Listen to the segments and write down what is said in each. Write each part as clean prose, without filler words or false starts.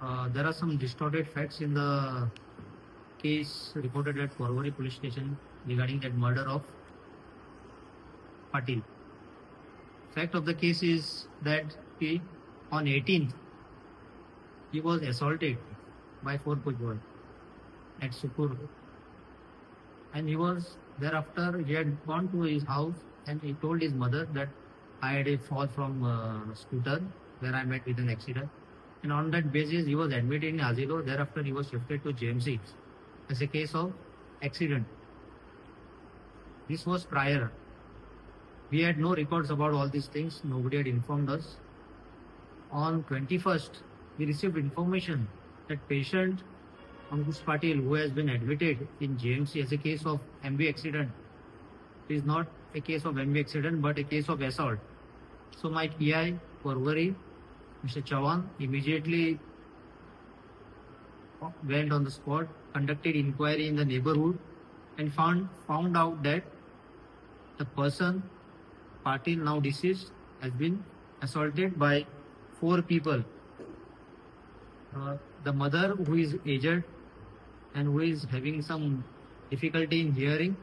There are some distorted facts in the case reported at Porvorim police station regarding that murder of Patil. Fact of the case is that on 18th, he was assaulted by 4 people at Sukur. And he was thereafter, he had gone to his house and he told his mother that I had a fall from a scooter where I met with an accident. And on that basis, he was admitted in Asilo. Thereafter, he was shifted to JMC as a case of accident. This was prior. We had no records about all these things. Nobody had informed us. On 21st, we received information that patient Anand Patil, who has been admitted in JMC as a case of MV accident, is not a case of MV accident but a case of assault. So my PI, Porvorim, Mr. Chavan, immediately went on the spot, conducted inquiry in the neighborhood and found out that the person, Patil, now deceased, has been assaulted by 4 people. The mother, who is aged and who is having some difficulty in hearing,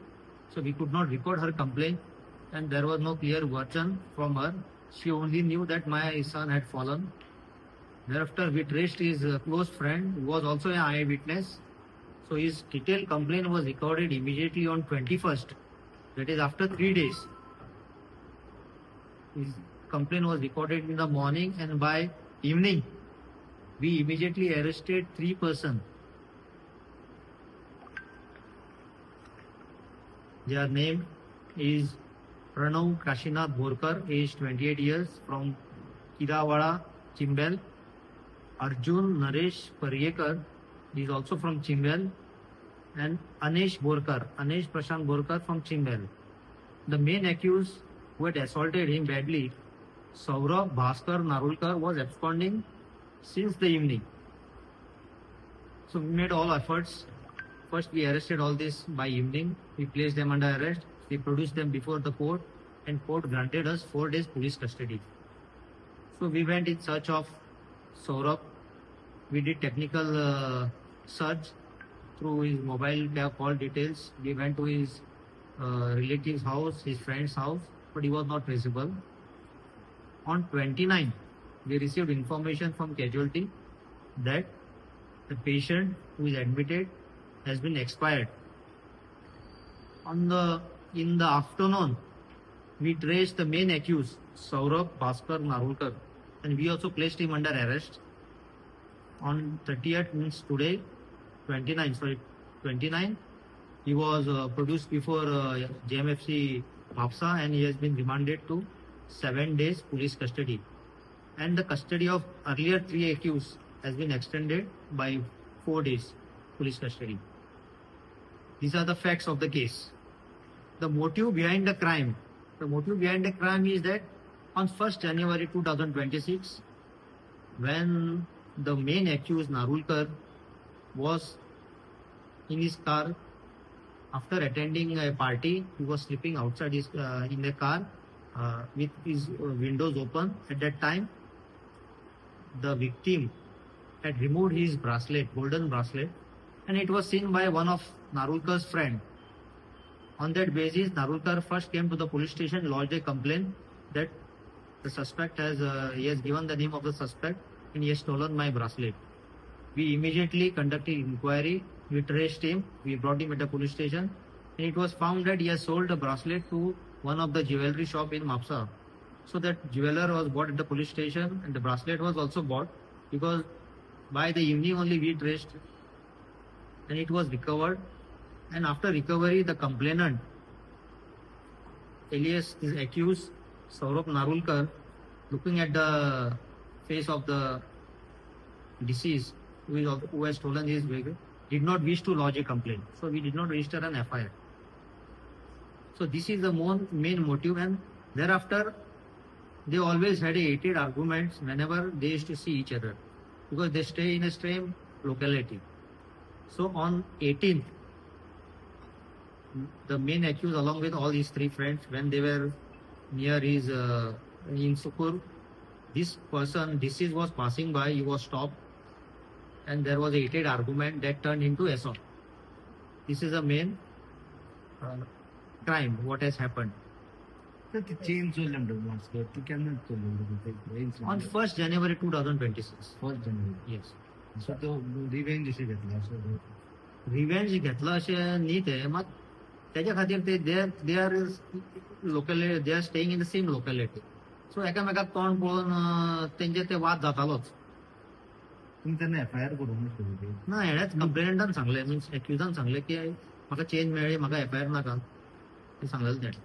so we could not record her complaint and there was no clear version from her. She only knew that my son had fallen. Thereafter, we traced his close friend, who was also an eyewitness. So his detailed complaint was recorded immediately on 21st. That is after 3 days. His complaint was recorded in the morning and by evening, we immediately arrested 3 persons. Their name is Pranav Kashinath Borkar, aged 28 years, from Kirawada, Chimbel. Arjun Naresh Paryekar is also from Chimbel. And Anesh Prashant Borkar from Chimbel. The main accused who had assaulted him badly, Saurabh Bhaskar Narulkar, was absconding since the evening. So we made all efforts. First, we arrested all this by evening. We placed them under arrest. We produced them before the court, and court granted us 4 days police custody. So we went in search of Saurabh. We did technical search through his mobile call details. We went to his relative's house, his friend's house, but he was not traceable. On 29, we received information from casualty that the patient who is admitted has been expired. In the afternoon, we traced the main accused, Saurabh Bhaskar Narulkar, and we also placed him under arrest. On 30th, means today, 29, he was produced before JMFC Mapsa and he has been remanded to 7 days police custody. And the custody of earlier 3 accused has been extended by 4 days police custody. These are the facts of the case. The motive behind the crime. The motive behind the crime is that on 1st January 2026, when the main accused Narulkar was in his car after attending a party, he was sleeping outside his in the car with his windows open. At that time, the victim had removed his bracelet, golden bracelet, and it was seen by one of Narulkar's friend. On that basis, Narulkar first came to the police station, lodged a complaint that the suspect he has given the name of the suspect and he has stolen my bracelet. We immediately conducted inquiry. We traced him. We brought him at the police station, and it was found that he has sold the bracelet to one of the jewelry shop in Mapsa. So that jeweler was bought at the police station, and the bracelet was also bought, because by the evening only we traced, and it was recovered. And after recovery, the complainant, alias is accused, Saurabh Narulkar, looking at the face of the deceased who has stolen his vehicle, did not wish to lodge a complaint. So we did not register an FIR. So this is the main motive, and thereafter they always had a heated arguments whenever they used to see each other, because they stay in a same locality. So on 18th, the main accused, along with all his 3 friends, when they were near his in Sukur, this person, deceased, was passing by. He was stopped and there was a heated argument that turned into assault. This is a main crime what has happened. तर ते chain चोरलं म्हणतो तू केन्ना चोरलं On 1st January 2026. 1st January. Yes. सो तो revenge अशें घेतला असो revenge घेतला अशें न्ही ते मात त्याच्या खातीर ते they are locality they are staying in the same locality. So एकामेकाक तोंड पळोवन तेंचे ते वाद जातालोच. तुम्ही त्यांना FIR करून ना हेडेच कंप्लेनंटान सांगले मीन्स एक्युजान सांगले की म्हाका चेंज मेळ्ळी म्हाका FIR नाका ते सांगलेलें तेणे.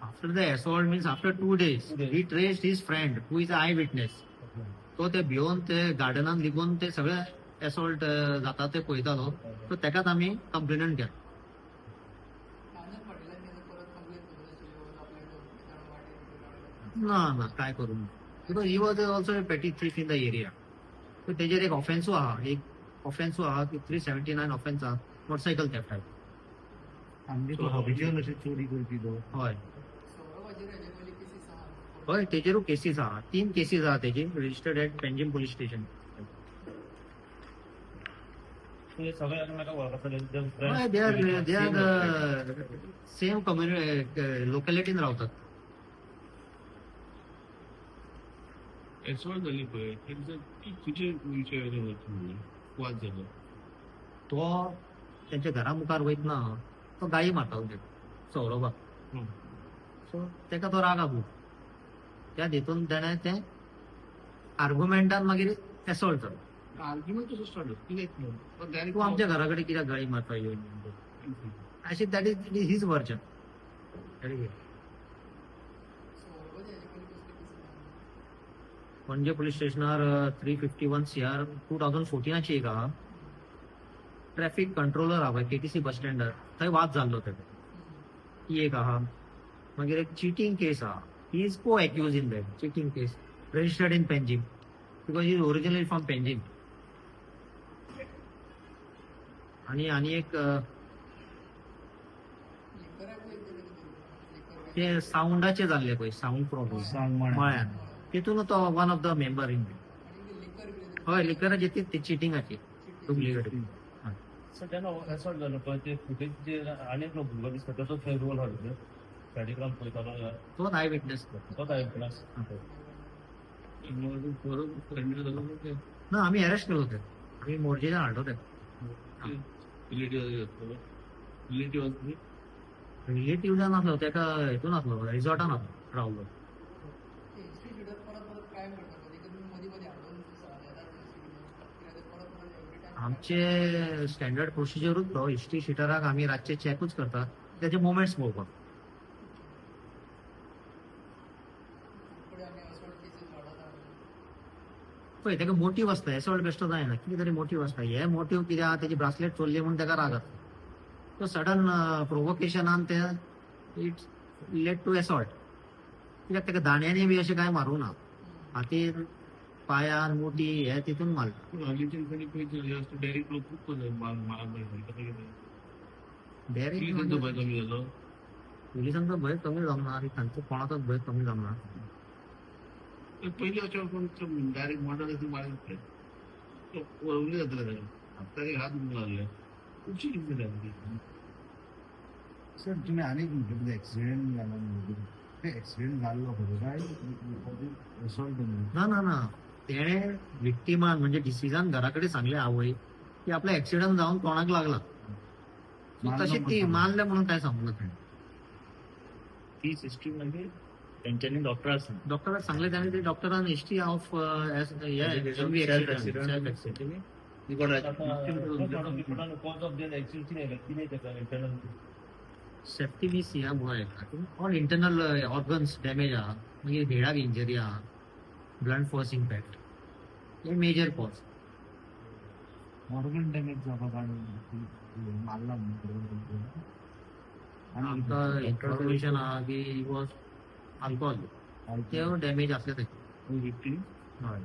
After the assault means after 2 days, he traced his friend who is an eyewitness. तो ते भिवून ते गार्डनान लिगून ते सगळे असॉल्ट जाता ते पळयतालो. सो तेकाच आमी कंप्लेनंट केलो. ना काय करूं बिकॉज ही वॉज ऑल्सो पेटी थीफ इन द एरिया. सो तेजेर एक ऑफेन्सूय आहा की 379 ऑफेन्स आहा मोटरसायकल थेफ्ट आहे. आमची तो हॉबिच्युअल अशी चोरी करपी तो हय तेजेरूय केसीस आहा 3 केसीस आहा तेजी registered eight Panjim police station. हय दे आर सेम कम्युनिटी लोकॅलिटीन रावतात. एसॉल्ट झाली पळय तुजे विषय वाद जालो तो त्यांच्या घरा मुखार वयतना तो गायी मारतालो ते सौरभाक. सो तेका तो राग आबू त्या देखून तेणें ते आर्ग्युमेंटान मागीर एसॉल्ट जालो. आर्ग्युमेंट कसो स्टार्ट कित्याक तूं आमच्या घरा कडेन कित्याक गाळी मारता येवन अशी दॅट इज हीज वर्जन. पणजे पोलीस स्टेशनार 351 CR 2014 एक आहा. ट्रॅफिक कंट्रोलर आहा पळय KTC बस स्टँडार थंय वाद जाल्लो तेका ती एक आहा. मागीर एक चीटिंग केस आहा. He is co accused in that cheating case registered in Panjim because he is originally from Panjim. आणि एक ते साऊंडाचे जाल्ले पळय साऊंड प्रॉब्लेम मळ्यान तितून तो one of the member in हय लिकराची ती चिटिंगाची डुप्लिकेट. सो तेन्ना एसॉल्ट जालो पळय ते फुटेज जे आनीक लोक भुरगो दिसता तेचो थंय रोल हाडलो पॅडिग्राम पळयतालो तोच आय विटनेस. तोच आयविटनेस ना आम्ही अरेस्ट केलो ते आम्ही मोर्जेच्यान हाडलो ते. रिलेटिव्ह नासलो तेका हेतून आसलो रिसॉर्टान रावलो. आमचे स्टँडर्ड प्रोसिजरूच तो हिस्ट्री शिटराक आम्ही रातचे चॅकूच करतात त्याचे मोमेंट्स पळोवपाक. पळय तेका मोटीव आसता एसॉल्ट बेश्टो जायना कितें तरी मोटीव आसता. हे मोटीव कितें आहा तेजी ब्रासलेट चोरली म्हणून तेका राग आसता. सो सडन प्रोवोकेशनान ते इट्स लेड टू एसॉल्ट. कित्याक तेका दाण्यानी बी अशें कांय मारूं ना हातीर पायान मोठी हे तितून मारता. डायरेक्ट लोक खूप पोलिसांचो भंय कमी जावना आनी तांचो कोणाचोच भंय कमी जावना. पयलीं अशें डायरेक्ट मर्डर मारले उरली जातले आता हात लागले खुबशी कितें जाली. सर तुम्ही अनेक म्हणतो ऍक्सिडेंट झाला ऍक्सिडेंट जाल्लो खरो काय असॉल्ट ना तेणे विक्टिमान म्हणजे डिसिजान घराकडे सांगले आवय की आपला ऍक्सिडेंट जाऊन तोंडाक लागला. तशी ती मारले म्हणून काय सांगू नका. ती सिस्टीम म्हणजे त्यांच्यानी डॉक्टरांना सांगले त्याने ते डॉक्टरांनी history of septicemia all internal organs damage आहा मागीर भेडाक इंजरी आहा ब्लड फॉर्स इम्पॅक्ट हे मेजर कॉज. ऑर्गन डॅमेज जावपाक मारला आणि आमकां इन्फॉर्मेशन आहा की वॉज अल्कोहॉल ते डॅमेज आसले ते. विक्टीम हय